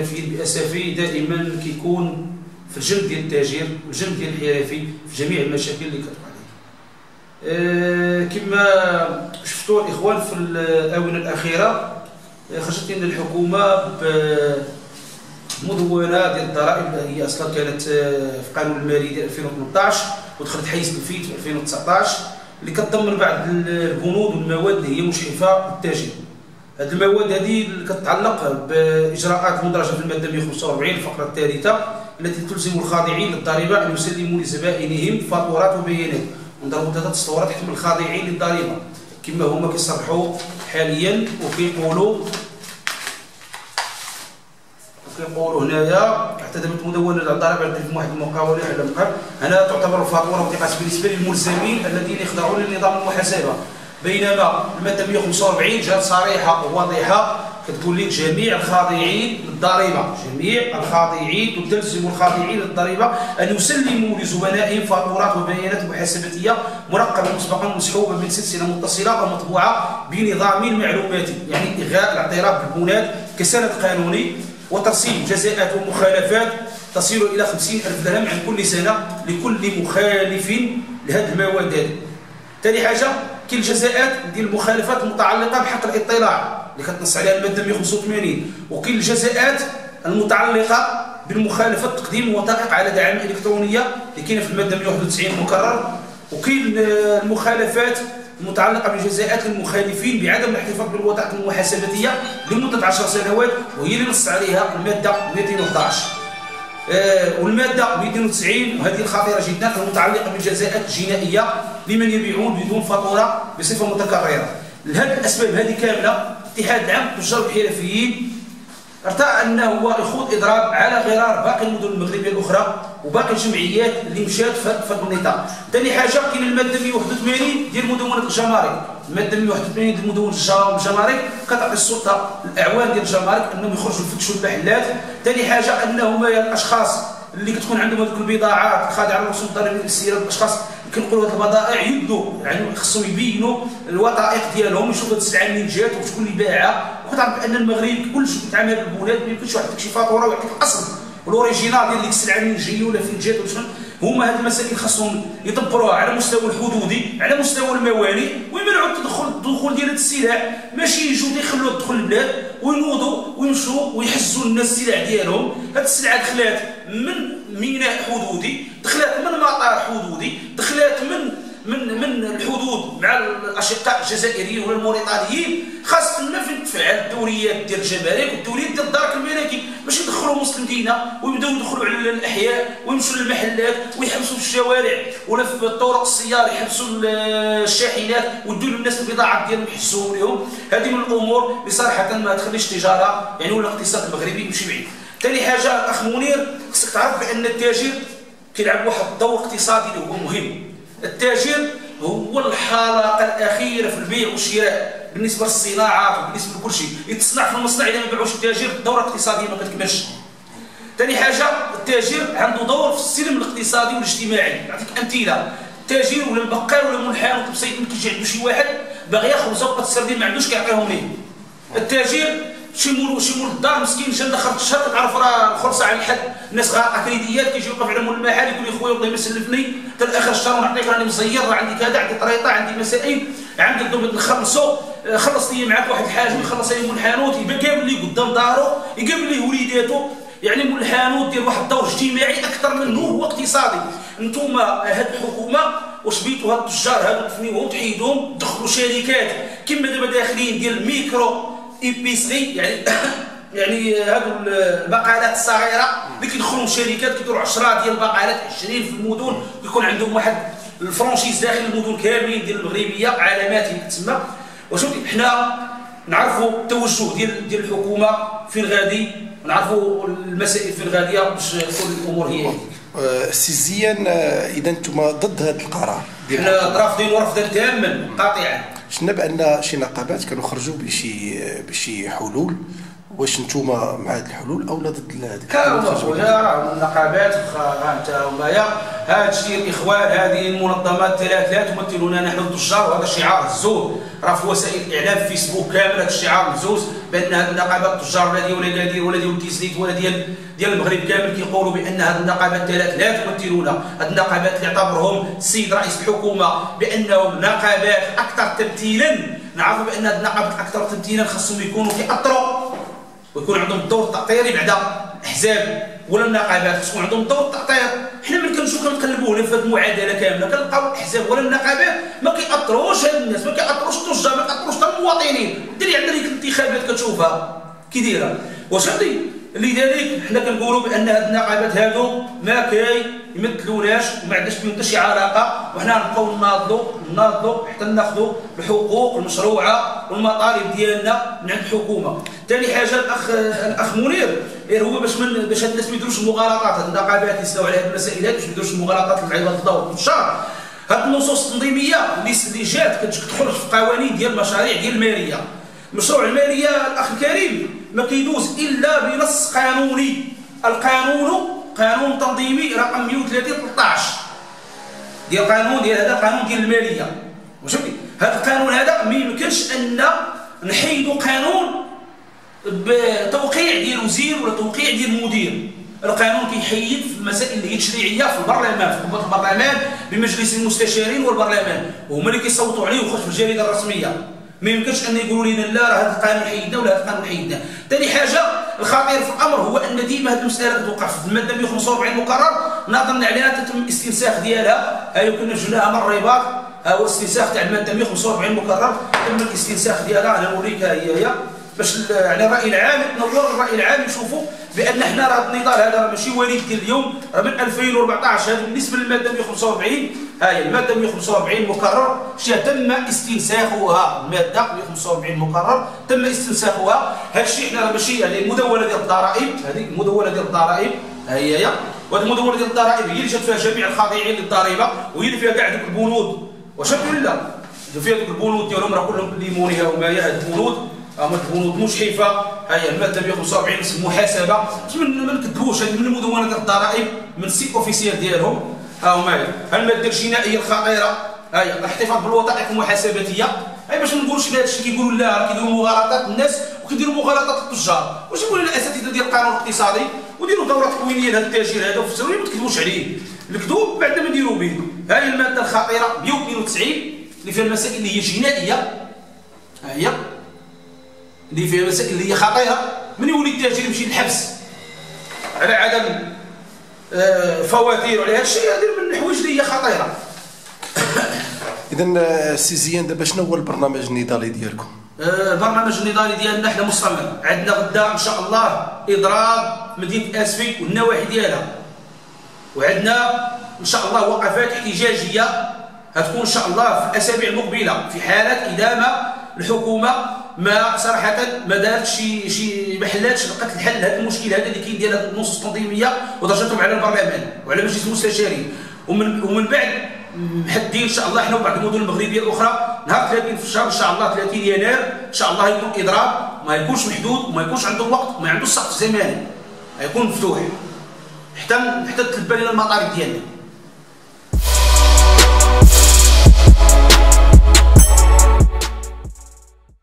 الحرفيين باسفي دائما كيكون في الجنب ديال التاجر والجنب ديال الحرفي في جميع المشاكل اللي كتوقع عليه. كما شفتوا الاخوان في الاونه الاخيره خرجت لنا الحكومه بمدونه ديال الضرائب اللي هي اصلا كانت في القانون المالي ديال 2018 ودخلت حيز الفيت في 2019 اللي كتضمن بعض البنود والمواد اللي هي مشرفه للتاجر. هذه المواد هذه كتتعلق باجراءات المدرجه في الماده 145 الفقره الثالثه التي تلزم الخاضعين للضريبه ان يسلموا لزبائنهم فاتورات وبيانات، ونضربوا 3 اسطوانات تحمل الخاضعين للضريبه كما هما كيصرحوا حاليا وكيقولوا هنايا اعتمدت مدونه الضرائب على واحد المقاولة على المقام. هنا تعتبر الفاتوره وثيقه بالنسبه للملزمين الذين يخضعون لنظام المحاسبه، بينما الماده 145 جات صريحه وواضحه كتقول لك جميع الخاضعين للضريبه، جميع الخاضعين وتلزم الخاضعين للضريبه ان يسلموا لزبنائهم فاتورات وبيانات محاسباتيه مرقبه مسبقا مسحوبه من سلسله متصله ومطبوعه بنظام معلوماتي، يعني الغاء الاعتراف بالبنات كسند قانوني وترسيم جزاءات ومخالفات تصل الى 50,000 درهم عن كل سنه لكل مخالف لهذه المواد هذه. ثاني حاجه كاين الجزاءات ديال المخالفات المتعلقه بحق الاطلاع اللي كتنص عليها الماده 185، وكاين الجزاءات المتعلقه بالمخالفات تقديم وثائق على دعامه الكترونيه اللي كاينه في الماده 191 المكرر، وكاين المخالفات المتعلقه بجزاءات المخالفين بعدم الاحتفاظ بالوثائق المحاسباتيه لمده 10 سنوات وهي اللي نص عليها الماده 211 والماده 290 وهذه الخطيره جدا المتعلقه بالجزاءات الجنائيه لمن يبيعون بدون فاتوره بصفه متكرره. لهذه الاسباب هذه كامله الاتحاد العام للتجار والحرفيين ارتأى انه هو يخوض اضراب على غرار باقي المدن المغربيه الاخرى وباقي الجمعيات اللي مشات في هذا النطاق. ثاني حاجه كاين الماده 181 ديال مدونه الجمارك، الماده 181 ديال مدونه الجمارك كتعطي السلطه الاعوان ديال الجمارك انهم يخرجوا يفتشوا المحلات. ثاني حاجه انهم الاشخاص اللي كتكون عندهم هذيك البضاعات خاضعه للرسوم الضريبيه الاستيراد، الاشخاص كنقولوا هذه البضائع يبدوا يعني خصهم يبينوا الوثائق ديالهم، يشوفوا هذه السلعه منين جات وشكون اللي باعها، وكتعرف بان المغرب كلشي كيتعامل بالبنات ما يمكنش واحد يعطيك شي فاتوره ويعطيك الاصل والاوريجينال ديال ديك السلعه منين جايه ولا فين جات ولا شنو. هما هذه المسائل خاصهم يدبروها على مستوى الحدودي على مستوى الموانئ ويمنعوا الدخول ديال هذه السلع، ماشي يجوا يخلوها تدخل البلاد وينوضوا ويمشوا ويحزوا الناس السلع ديالهم. هذه السلعه دخلات من ميناء حدودي، دخلات من مطار حدودي، دخلات من الحدود مع الاشقاء الجزائريين ولا الموريتانيين، خاصنا فين تفعل الدوريات ديال الجمارك والدوريات ديال الدرك الملكي باش يدخلوا وسط المدينه ويبداو يدخلوا على الاحياء ويمشوا للمحلات ويحبسوا في الشوارع ولا في طرق السيار، يحبسوا الشاحنات ويدوا للناس البضاعه ديالهم يحسوا لهم. هذه من الامور اللي صراحه ما تخليش التجاره يعني ولا الاقتصاد المغربي يمشي بعيد. ثاني حاجه الاخ منير خصك تعرف بان التاجر كيلعب واحد الدور اقتصادي اللي هو مهم. التاجر هو الحلقه الاخيره في البيع والشراء بالنسبه للصناعات وبالنسبه لكل شيء. يتصنع في المصنع اذا ما باعوش التاجر الدوره الاقتصاديه ما كتكملش. ثاني حاجه التاجر عنده دور في السلم الاقتصادي والاجتماعي. نعطيك امثله، التاجر ولا البقال ولا المنحان بسيط ملي كيجي عنده شي واحد باغي ياخذ زوقه السردين ما عندوش كيعطيهم ليه. التاجر شي مول الدار مسكين جا دخل الشهر كتعرف راه الخلصه على الحد، الناس غارقه كريديات كيجي يوقف على مول المحل يقول لي خويا والله ما سلفني حتى لاخر الشهر ونعطيك راني مزير راه عندي كذا عندي طريطه عندي مسائل عندك دوك نخلصوا خلص لي معاك واحد الحاجه يخلص لي مول الحانوت يبقى قابل لي قدام دارو يقابل لي وليداتو، يعني مول الحانوت ديال واحد الدور اجتماعي اكثر منه هو اقتصادي. انتم هاد الحكومه واش بيتوا هاد التجار هادو تفنيوهم تحيدوهم دخلوا شركات كما دابا داخلين ديال الميكرو ايبيسري يعني هادو البقالات الصغيره اللي كيدخلوا شركات كيديروا 10 ديال البقالات 20 في المدن يكون عندهم واحد الفرونشيز داخل المدن كاملين ديال المغربيه علامات تسمى. وشوفي حنا نعرفوا التوجه ديال الحكومه فين غادي، نعرفوا المسائل فين غاديه باش تكون الامور هي سيزيا. اذا انتم ضد هذا القرار؟ حنا رافضين ورفضا تاما قاطعا. شفنا بان شي نقابات كانوا خرجوا بشي حلول واش نتوما مع هذه الحلول او لا ضد هذه؟ كاين خويا راه النقابات انت ومايا هذا الشيء الاخوان هذه المنظمات الثلاث لا تمثلنا نحن التجار، وهذا شعار الزور راه في وسائل الاعلام فيسبوك كامل هذا الشعار مهزوز بان هذه النقابات التجار ولا ديال اكادير ولا ديال تيزنيت ولا ديال المغرب كامل كيقولوا بان هذه النقابات الثلاث لا تمثلنا. هذه النقابات اللي اعتبرهم السيد رئيس الحكومه بانهم نقابات اكثر تمثيلا، نعرفوا بان هذه النقابات الاكثر تمثيلا خاصهم يكونوا كيأطروا ويكون عندهم الدور التأطيري بعد الاحزاب ولا النقابات، خصهم عندهم دور التأطير. حنا ملي كنمشيو كنقلبوا هنا في هذه المعادله كامله كنلقاو الاحزاب ولا النقابات ما كيأطروش هاد الناس، ما كيأطروش التجار، ما كيأطروش حتى المواطنين. ديري عندنا ديك الانتخابات كتشوفها كي دايره واش غادي. لذلك حنا كنقولوا بان هاد النقابات هادو ما كيمثلوناش وما عندناش بهم حتى شي علاقه، وحنا نبقاو ناضلوا حتى ناخذوا الحقوق المشروعه والمطالب ديالنا من عند الحكومه. ثاني حاجه الاخ منير هو باش هاد الناس ما يديروش المغالطات، هاد النقابات يسلاو على هاد المسائل باش ما يديروش المغالطات لعباد الله والتجار. هاد النصوص التنظيميه اللي جات كتخرج في قوانين ديال المشاريع ديال الماليه. مشروع الماليه الاخ الكريم ما كيدوز الا بنص قانوني، قانون تنظيمي رقم 130/13 ديال قانون ديال هذا القانون ديال الماليه. وشوفي هذا القانون هذا ما يمكنش ان نحيدوا قانون بتوقيع ديال وزير ولا توقيع ديال مدير. القانون كيحيد في المسائل اللي هي تشريعيه في البرلمان، في قبه البرلمان بمجلس المستشارين والبرلمان، وهما اللي كيصوتوا عليه ويخرج في الجريده الرسميه. ما يمكنش ان يقولوا لنا لا راه هذا القانون حيدنا ولا هذا القانون حيدنا. ثاني حاجه الخطير في الامر هو ان ديما هذه المساله كتوقع في الماده 145 مقرر نظرا عليها تتم الاستنساخ ديالها. ها كنا جبناها من الرباط، ها هو الاستنساخ تاع الماده 145 مقرر تم الاستنساخ ديالها. انا نوريكها هي باش على الراي العام تنور الراي العام يشوفوا بان حنا راه النضال هذا راه ماشي وليد ديال اليوم، راه من 2014. هذا بالنسبه للماده 145 ها هي الماده 145 مقرر تم استنساخها. الماده 145 مقرر تم استنساخها. هذا الشيء حنا راه ماشي يعني المدونه ديال الضرائب، هذه المدونه ديال الضرائب ها هي وهذه المدونه ديال الضرائب هي اللي جات فيها جميع الخاضعين للضريبه وهي اللي فيها كاع دوك البنود. واش لا فيها دوك البنود ديالهم راه كلهم ليمونيها ومايا. هاد البنود هما البنود مجحفه. ها هي الماده 145 اسم المحاسبه ما نكذبوش، هذه من المدونه ديال الضرائب من السيت اوفيسيال ديالهم. ها هما هي الماده الجنائيه الخطيره، ها هي الاحتفاظ بالوثائق المحاسباتيه. هاي باش ما نقولوش هذا الشيء كيقولوا لا راه كيديروا مغالطات الناس وكيديروا مغالطات التجار. وجيبوا لنا الاساتذه ديال القانون الاقتصادي وديروا دوره تكوينيه لهذا التاجير هذا وفسروا لي ما تكذبوش عليه. الكذوب بعد ما نديروا به. ها هي الماده الخطيره 192 اللي فيها المسائل اللي هي جنائيه، ها هي اللي فيها مسائل اللي هي خطيره. من يولي التاجر يمشي للحبس على عدم فواتير وعلى هذا الشيء، هذه من الحوايج اللي هي خطيره. اذا سي زيان دابا شنو هو البرنامج النضالي ديالكم؟ البرنامج النضالي ديالنا حنا مستمر. عندنا غدا ان شاء الله اضراب مدينه اسفي والنواحي ديالها، وعندنا ان شاء الله وقفات احتجاجيه غتكون ان شاء الله في الاسابيع المقبله في حاله اذا ما الحكومه ما صراحه ما دارتش ما حلاتش لقات الحل لهذا المشكل هذا اللي كاين ديال النصوص التنظيميه ودرجتهم على البرلمان وعلى مجلس المستشارين. ومن بعد محدين ان شاء الله حنا وبعض المدن المغربيه الاخرى نهار 30 في الشهر ان شاء الله 30 يناير ان شاء الله يكون اضراب ما يكونش محدود وما يكونش عنده وقت وما عندوش سقف زماني، يكون مفتوح حتى تلبى لنا المطالب ديالنا.